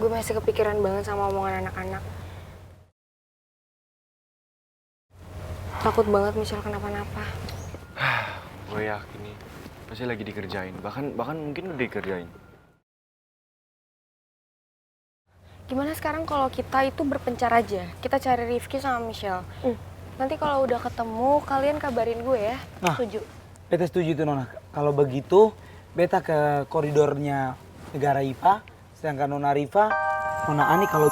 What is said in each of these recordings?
Gue masih kepikiran banget sama omongan anak-anak. Takut banget Michelle kenapa-napa. Gue yakin nih, pasti lagi dikerjain. Bahkan mungkin udah dikerjain. Gimana sekarang kalau kita itu berpencar aja? Kita cari Rifki sama Michelle. Nanti kalau udah ketemu, kalian kabarin gue ya. Nah, Setuju? beta setuju tuh Nona. Kalau begitu, beta ke koridornya negara IPA, sedangkan Nona Rifa, Nona Ani kalau...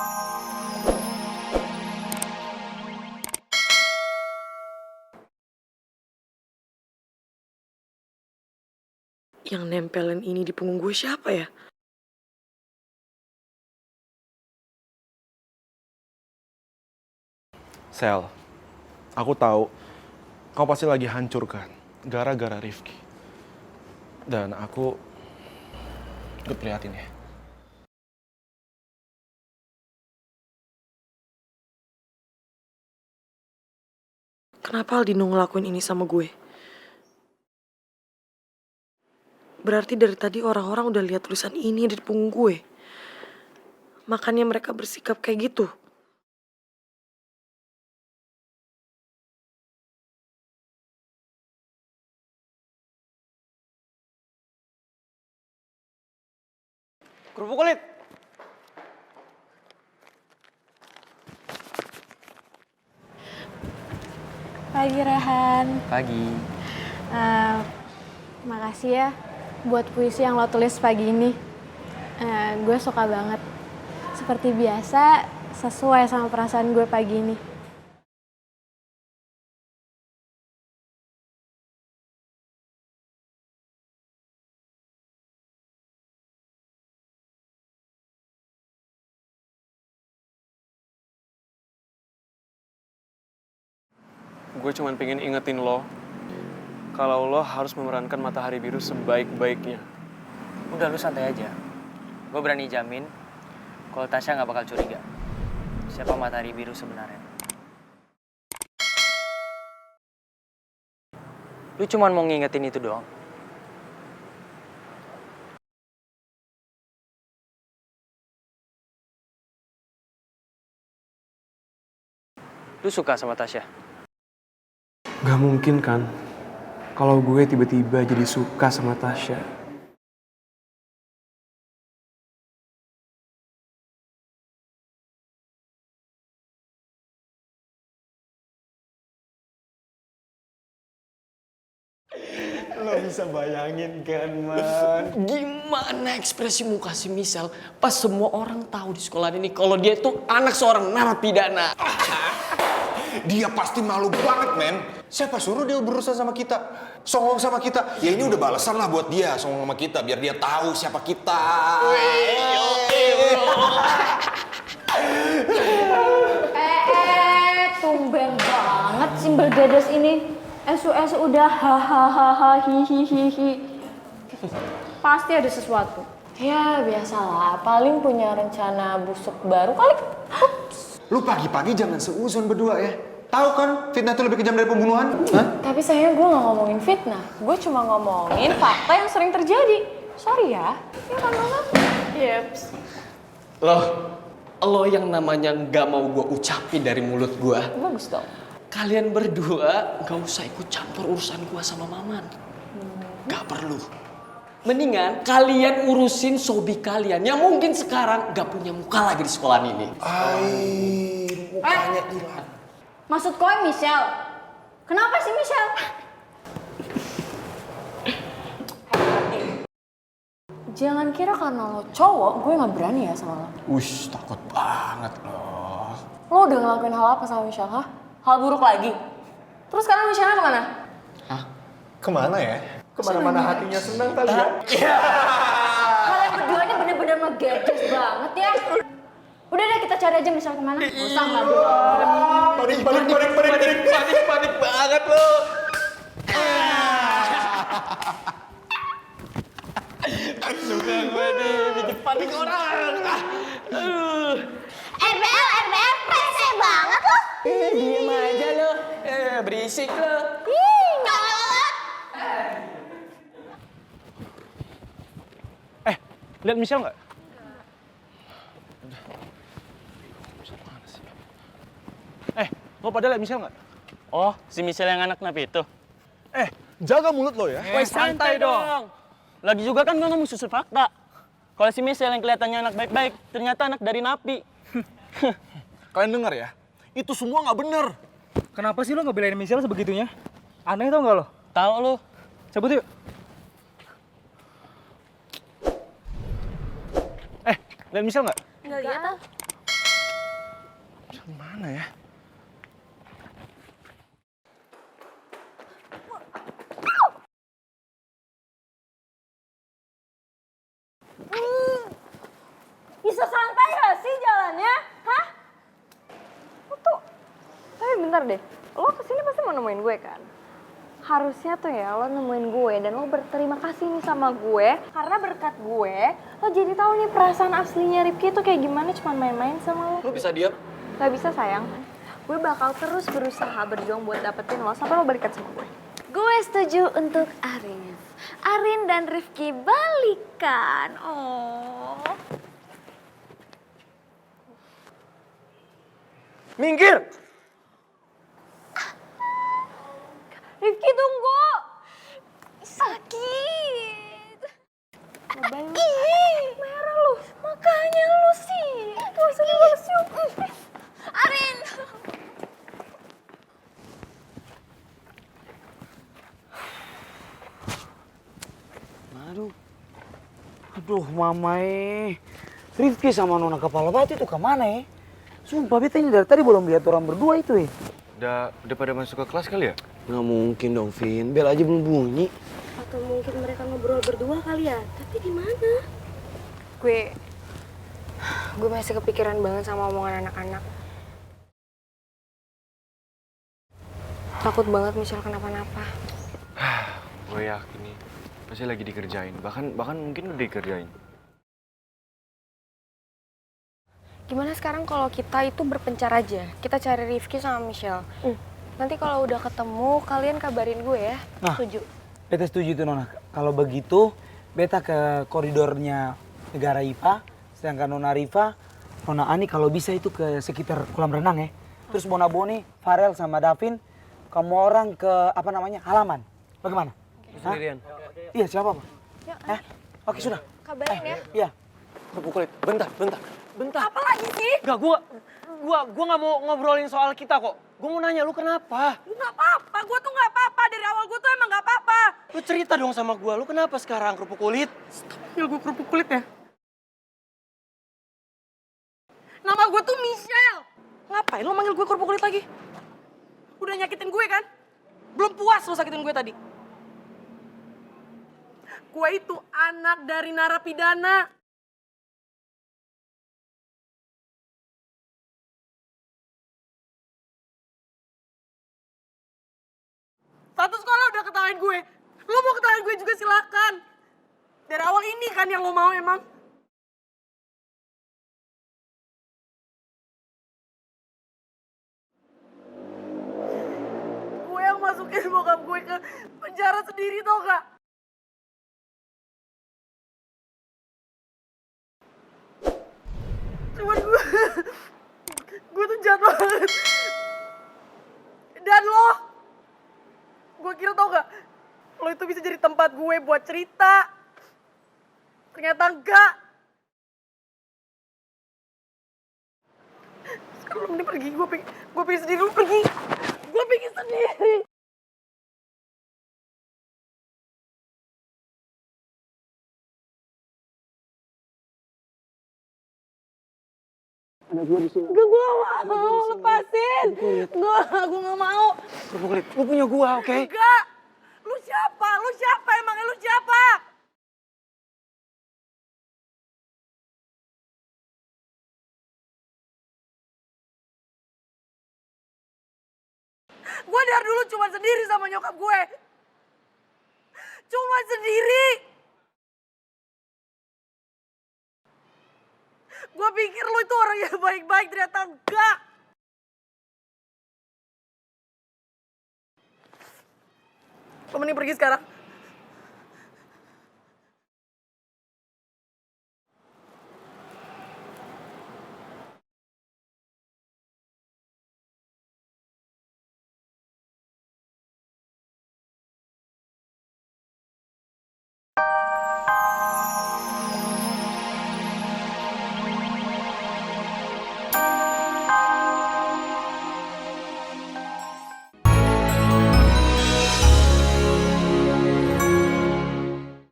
Yang nempelin ini di punggung gue siapa ya? Sel, aku tahu kau pasti lagi hancur kan, gara-gara Rifki. Dan aku prihatin ya. Kenapa Aldino ngelakuin ini sama gue? Berarti dari tadi orang-orang udah lihat tulisan ini di punggung gue. Makanya mereka bersikap kayak gitu. Kerupuk kulit! Pagi Rehan. Pagi. Makasih ya buat puisi yang lo tulis pagi ini. Gue suka banget. Seperti biasa, sesuai sama perasaan gue pagi ini. Gue cuma pengen ingetin lo, kalau lo harus memerankan Matahari Biru sebaik-baiknya. Udah lu santai aja. Gue berani jamin kalau Tasya nggak bakal curiga siapa Matahari Biru sebenarnya. Lu cuma mau ngingetin itu doang. Lu suka sama Tasya? Gak mungkin kan, kalau gue tiba-tiba jadi suka sama Tasya. Lo bisa bayangin kan, Man? Gimana ekspresi muka si Michelle pas semua orang tahu di sekolah ini kalau dia tuh anak seorang narapidana. Dia pasti malu banget, men. Siapa suruh dia berusaha sama kita? Songong sama kita. Ya ini udah balasan lah buat dia, songong sama kita. Biar dia tahu siapa kita. Tumben banget simbol gadas ini. SUS udah hahaha hihihihi. Pasti ada sesuatu. Ya biasalah, paling punya rencana busuk baru kali. Lu pagi-pagi jangan seuzon berdua ya. Tahu kan fitnah itu lebih kejam dari pembunuhan? Hah? Tapi sayangnya gue gak ngomongin fitnah. Gue cuma ngomongin fakta yang sering terjadi. Sorry ya. Ya kan Mama? Yeps. Lo yang namanya nggak mau gue ucapin dari mulut gue. Bagus dong. Kalian berdua gak usah ikut campur urusan gue sama Maman. Gak perlu. Mendingan kalian urusin sobi kalian yang mungkin sekarang gak punya muka lagi di sekolah ini. Mukanya hilang. Maksud kau Michelle? Kenapa sih Michelle? Jangan kira karena lo cowok, gue gak berani ya sama lo. Wush, takut banget loh. Lo udah ngelakuin hal apa sama Michelle, hah? Hal buruk lagi? Terus sekarang Michelle kemana? Kemana ya? Kemana-mana hatinya senang kali ya? Kalian berdua ini bener-bener ngegedes banget ya. Udah deh kita cari aja Michelle kemana. Gak usah ngadu. Panik banget lo. Suka gue nih, bikin panik orang. RBL, rese banget lo. Diem aja lo. Berisik lo. Nyolot. Lihat Michelle nggak? Lo pada liat Michelle nggak? Oh, si Michelle yang anak napi itu? Jaga mulut lo ya. Santai dong. Lagi juga kan gue ngomong susul fakta. Kalau si Michelle yang kelihatannya anak baik-baik, ternyata anak dari napi. Kalian dengar ya? Itu semua nggak bener. Kenapa sih lo ngebelain Michelle sebegitunya? Aneh tau nggak lo? Tahu lu? Cabut yuk. Lihat Michelle nggak? Nggak lihat. Mana ya? Bisa santai gak sih jalannya? Hah? Lo tuh, tapi bentar deh, lo kesini pasti mau nemuin gue kan? Harusnya tuh ya lo nemuin gue dan lo berterima kasih nih sama gue. Karena berkat gue, lo jadi tahu nih perasaan aslinya Rifki tuh kayak gimana cuman main-main sama lo. Lu bisa diam? Gak bisa sayang, gue bakal terus berusaha berjuang buat dapetin lo sampai lo balikan sama gue. Gue setuju untuk Arin. Arin dan Rifki balikan. Oh. Minggir! Rifki tunggu! Sakit. Ih, merah lu. Makanya lu sih. Gak usah dibalasnya. Arin. Aduh, mamae. Rifki sama nona kepala batu itu kemana ya? Sumpah, beta ini dari tadi belum lihat orang berdua itu ya. Udah pada masuk ke kelas kali ya? Nggak mungkin dong, Vin. Bel aja belum bunyi. Atau mungkin mereka ngobrol berdua kali ya? Tapi di mana? Gue masih kepikiran banget sama omongan anak-anak. Takut banget Michelle kenapa-napa. Gue yakin nih, pasti lagi dikerjain. Bahkan mungkin udah dikerjain. Gimana sekarang kalau kita itu berpencar aja? Kita cari Rifki sama Michelle. Nanti kalau udah ketemu, kalian kabarin gue ya. Nah, Setuju? beta setuju itu nona. Kalau begitu, beta ke koridornya negara IPA, sedangkan nona Riva, nona Ani kalau bisa itu ke sekitar kolam renang ya. Terus Bona Boni, Farel sama Davin, kamu orang ke halaman. Bagaimana? Sendirian. Iya, siapa Pak? Oke, sudah. Kabarin ya. Iya. Kerupuk kulit. Bentar. Apa lagi sih? Enggak, gua nggak mau ngobrolin soal kita kok. Gua mau nanya lu kenapa? Lu gak apa-apa, gue tuh gak apa-apa. Dari awal gue tuh emang gak apa-apa. Lu cerita dong sama gua, lu kenapa sekarang kerupuk kulit? Panggil gue kerupuk kulit ya? Nama gue tuh Michelle. Ngapain lo manggil gue kerupuk kulit lagi? Udah nyakitin gue kan? Belum puas lo sakitin gue tadi. Gue itu anak dari narapidana. Satu sekolah udah ketawain gue. Lo mau ketawain gue juga silakan. Dari awal ini kan yang lo mau emang. Gue yang masukin bokap gue ke penjara sendiri tau gak? Cuman gue tuh jahat banget. Dan gue kira tau gak, lo itu bisa jadi tempat gue buat cerita. Ternyata enggak. Sekarang lo mending pergi, gue pengen sendiri, lo pergi. Gue pengen sendiri. Ada gue di sini. Gue gak mau, lepasin. Gue gak mau. Kerupuk kulit, lu punya gua, oke? Enggak. Lu siapa? Lu siapa emangnya? Lu siapa? Gue dari dulu cuma sendiri sama nyokap gue. Cuma sendiri. Gue pikir lu itu orang yang baik-baik, ternyata enggak. Lo mending pergi sekarang.